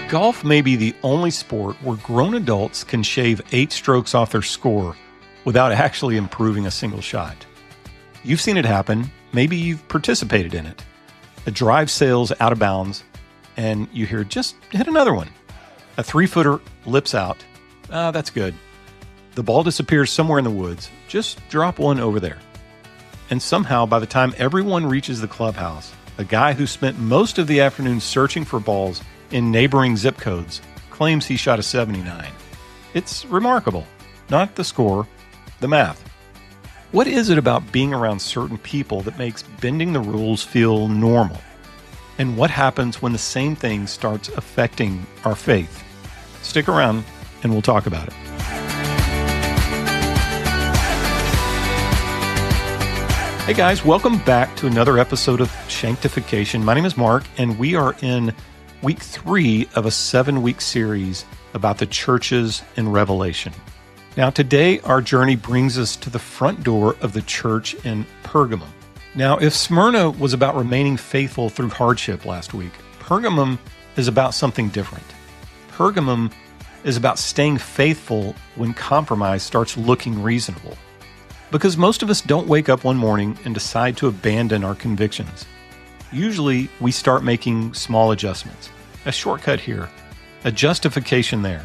Golf may be the only sport where grown adults can shave 8 strokes off their score without actually improving a single shot. You've seen it happen. Maybe you've participated in it. A drive sails out of bounds, and you hear, just hit another one. A 3-footer lips out. That's good. The ball disappears somewhere in the woods. Just drop one over there. And somehow, by the time everyone reaches the clubhouse, a guy who spent most of the afternoon searching for balls in neighboring zip codes claims he shot a 79. It's remarkable. Not the score, the math. What is it about being around certain people that makes bending the rules feel normal? And what happens when the same thing starts affecting our faith? Stick around and we'll talk about it. Hey guys, welcome back to another episode of Shanktification. My name is Mark, and we are in week 3 of a 7-week series about the churches in Revelation. Now today, our journey brings us to the front door of the church in Pergamum. Now, if Smyrna was about remaining faithful through hardship last week, Pergamum is about something different. Pergamum is about staying faithful when compromise starts looking reasonable. Because most of us don't wake up one morning and decide to abandon our convictions. Usually, we start making small adjustments. A shortcut here, a justification there,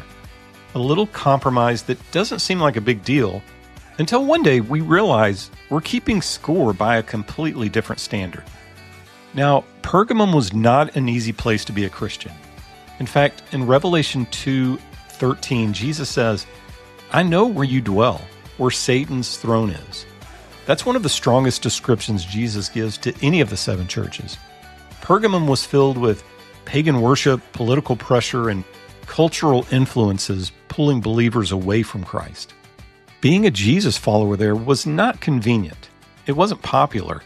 a little compromise that doesn't seem like a big deal until one day we realize we're keeping score by a completely different standard. Now, Pergamum was not an easy place to be a Christian. In fact, in Revelation 2:13, Jesus says, "I know where you dwell, where Satan's throne is." That's one of the strongest descriptions Jesus gives to any of the 7 churches. Pergamum was filled with pagan worship, political pressure, and cultural influences pulling believers away from Christ. Being a Jesus follower there was not convenient. It wasn't popular,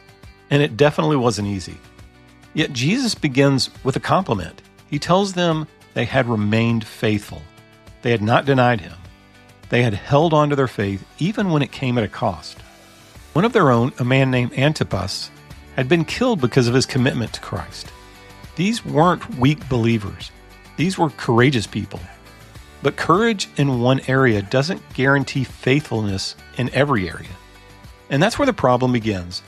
and it definitely wasn't easy. Yet Jesus begins with a compliment. He tells them they had remained faithful. They had not denied him. They had held on to their faith even when it came at a cost. One of their own, a man named Antipas, had been killed because of his commitment to Christ. These weren't weak believers. These were courageous people. But courage in one area doesn't guarantee faithfulness in every area. And that's where the problem begins.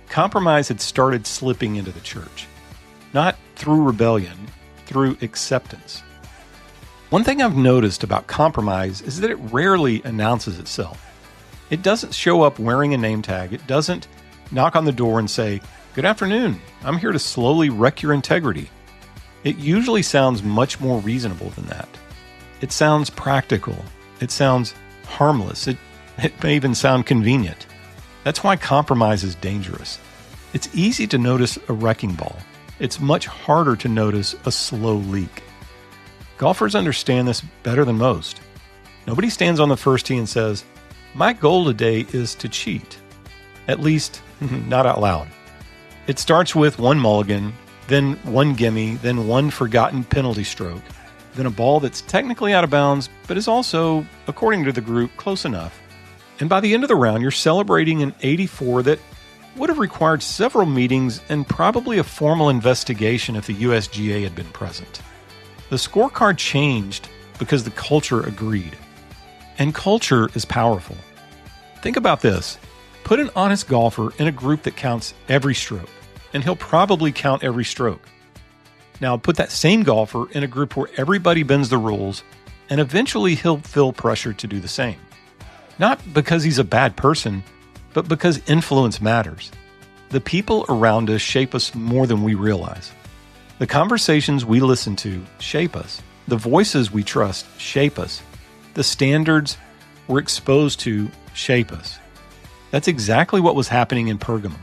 Compromise had started slipping into the church. Not through rebellion, through acceptance. One thing I've noticed about compromise is that it rarely announces itself. It doesn't show up wearing a name tag. It doesn't knock on the door and say, "Good afternoon, I'm here to slowly wreck your integrity." It usually sounds much more reasonable than that. It sounds practical. It sounds harmless. It may even sound convenient. That's why compromise is dangerous. It's easy to notice a wrecking ball. It's much harder to notice a slow leak. Golfers understand this better than most. Nobody stands on the first tee and says, "My goal today is to cheat." At least, not out loud. It starts with one mulligan, then one gimme, then one forgotten penalty stroke, then a ball that's technically out of bounds, but is also, according to the group, close enough. And by the end of the round, you're celebrating an 84 that would have required several meetings and probably a formal investigation if the USGA had been present. The scorecard changed because the culture agreed. And culture is powerful. Think about this. Put an honest golfer in a group that counts every stroke, and he'll probably count every stroke. Now, put that same golfer in a group where everybody bends the rules, and eventually he'll feel pressure to do the same. Not because he's a bad person, but because influence matters. The people around us shape us more than we realize. The conversations we listen to shape us. The voices we trust shape us. The standards we're exposed to shape us. That's exactly what was happening in Pergamum.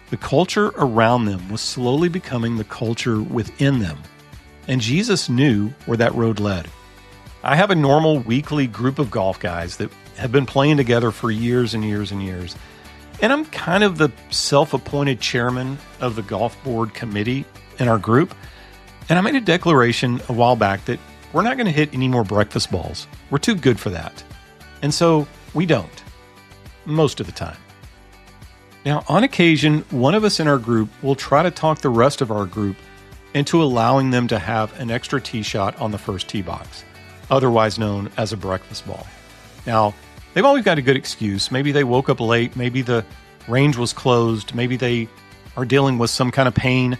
The culture around them was slowly becoming the culture within them. And Jesus knew where that road led. I have a normal weekly group of golf guys that have been playing together for years and years and years. And I'm kind of the self-appointed chairman of the golf board committee in our group. And I made a declaration a while back that we're not going to hit any more breakfast balls. We're too good for that. And so we don't. Most of the time. Now, on occasion, one of us in our group will try to talk the rest of our group and to allowing them to have an extra tee shot on the first tee box, otherwise known as a breakfast ball. Now, they've always got a good excuse. Maybe they woke up late, maybe the range was closed, maybe they are dealing with some kind of pain,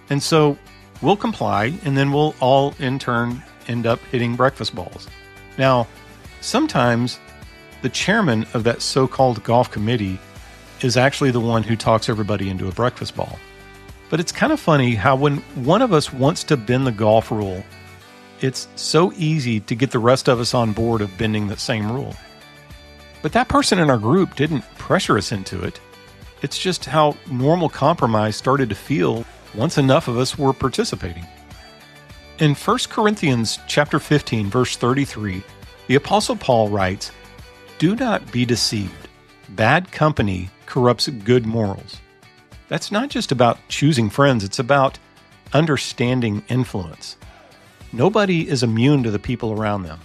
and so we'll comply, and then we'll all in turn end up hitting breakfast balls. Now, sometimes the chairman of that so-called golf committee is actually the one who talks everybody into a breakfast ball. But it's kind of funny how when one of us wants to bend the golf rule, it's so easy to get the rest of us on board of bending that same rule. But that person in our group didn't pressure us into it. It's just how normal compromise started to feel once enough of us were participating. In 1 Corinthians chapter 15, verse 33, the Apostle Paul writes, "Do not be deceived. Bad company corrupts good morals." That's not just about choosing friends, it's about understanding influence. Nobody is immune to the people around them.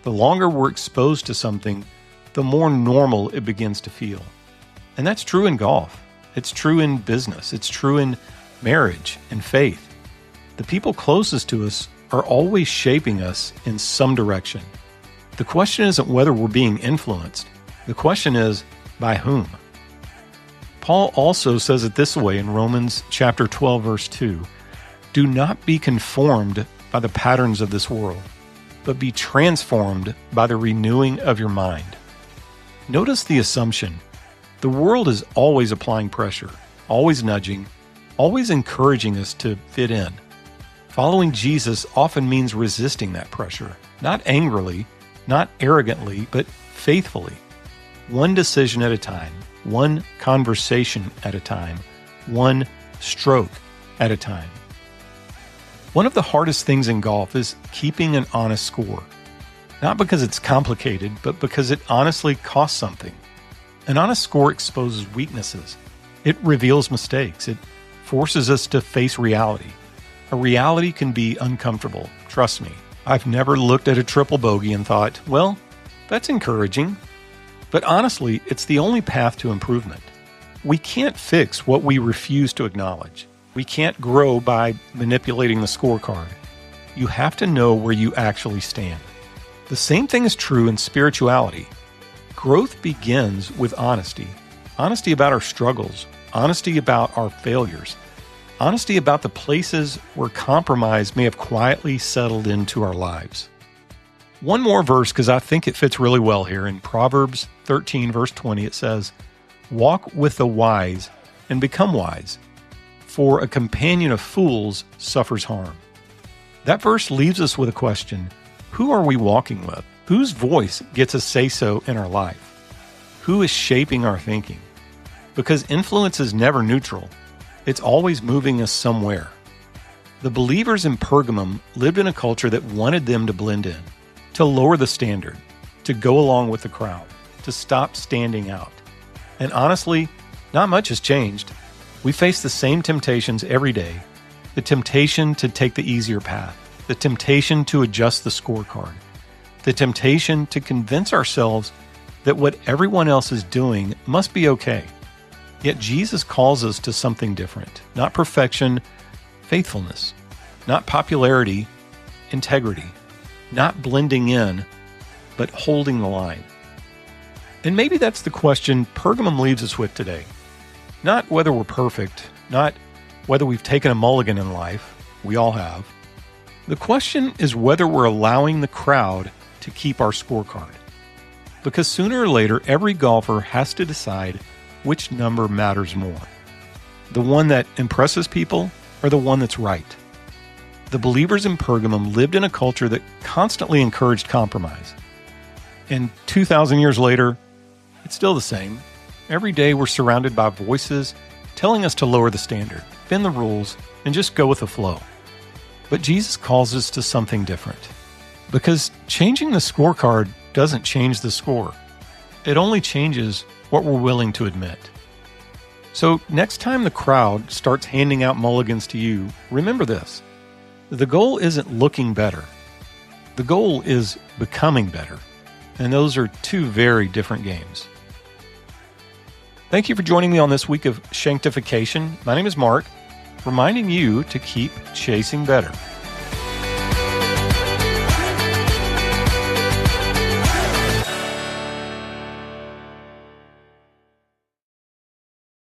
The longer we're exposed to something, the more normal it begins to feel. And that's true in golf. It's true in business. It's true in marriage and faith. The people closest to us are always shaping us in some direction. The question isn't whether we're being influenced. The question is, by whom? Paul also says it this way in Romans chapter 12, verse 2. "Do not be conformed by the patterns of this world, but be transformed by the renewing of your mind." Notice the assumption. The world is always applying pressure, always nudging, always encouraging us to fit in. Following Jesus often means resisting that pressure, not angrily, not arrogantly, but faithfully. One decision at a time, one conversation at a time, one stroke at a time. One of the hardest things in golf is keeping an honest score. Not because it's complicated, but because it honestly costs something. An honest score exposes weaknesses. It reveals mistakes. It forces us to face reality. A reality can be uncomfortable, trust me. I've never looked at a triple bogey and thought, well, that's encouraging. But honestly, it's the only path to improvement. We can't fix what we refuse to acknowledge. We can't grow by manipulating the scorecard. You have to know where you actually stand. The same thing is true in spirituality. Growth begins with honesty. Honesty about our struggles. Honesty about our failures. Honesty about the places where compromise may have quietly settled into our lives. One more verse, because I think it fits really well here. In Proverbs 13, verse 20, it says, "Walk with the wise and become wise, for a companion of fools suffers harm." That verse leaves us with a question. Who are we walking with? Whose voice gets a say-so in our life? Who is shaping our thinking? Because influence is never neutral. It's always moving us somewhere. The believers in Pergamum lived in a culture that wanted them to blend in, to lower the standard, to go along with the crowd, to stop standing out. And honestly, not much has changed. We face the same temptations every day. The temptation to take the easier path, the temptation to adjust the scorecard, the temptation to convince ourselves that what everyone else is doing must be okay. Yet Jesus calls us to something different, not perfection, faithfulness, not popularity, integrity, not blending in, but holding the line. And maybe that's the question Pergamum leaves us with today. Not whether we're perfect, not whether we've taken a mulligan in life, we all have. The question is whether we're allowing the crowd to keep our scorecard. Because sooner or later, every golfer has to decide which number matters more. The one that impresses people or the one that's right? The believers in Pergamum lived in a culture that constantly encouraged compromise. And 2,000 years later, it's still the same. Every day we're surrounded by voices telling us to lower the standard, bend the rules, and just go with the flow. But Jesus calls us to something different. Because changing the scorecard doesn't change the score. It only changes what we're willing to admit. So next time the crowd starts handing out mulligans to you, remember this. The goal isn't looking better. The goal is becoming better. And those are two very different games. Thank you for joining me on this week of Shanktification. My name is Mark. reminding you to keep chasing better.